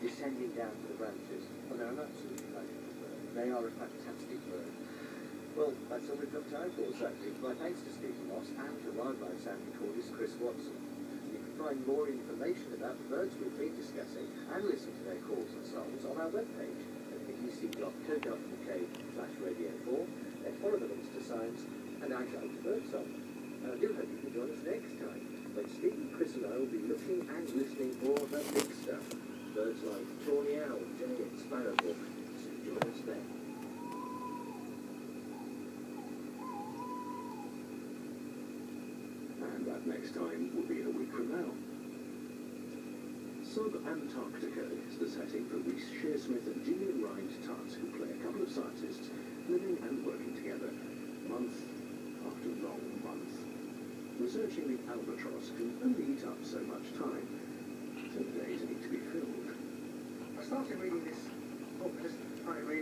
descending down to the branches. Well, they're an absolute pleasure to bird. They are a fantastic bird. Well, that's all we've got time for, sadly. My thanks to Stephen Moss and to wildlife sound recordist Chris Watson. You can find more information about the birds we've been discussing and listen to their calls and songs on our webpage at bbc.co.uk/radio4. Then follow the links to science and our guide to birdsong. And I do hope you can join us next time when Stephen, Chris and I will be looking and listening for the big stuff. Birds like tawny owl, jay and sparrowhawk. So join us then. And that next time will be in a week from now. Sub-Antarctica is the setting for Rhys Shearsmith and Gillian Rhind-Tutt, who play a couple of scientists living and working together, month after long month. Researching the albatross can only eat up so much time, so the days need to be filled. I started reading this book just trying to read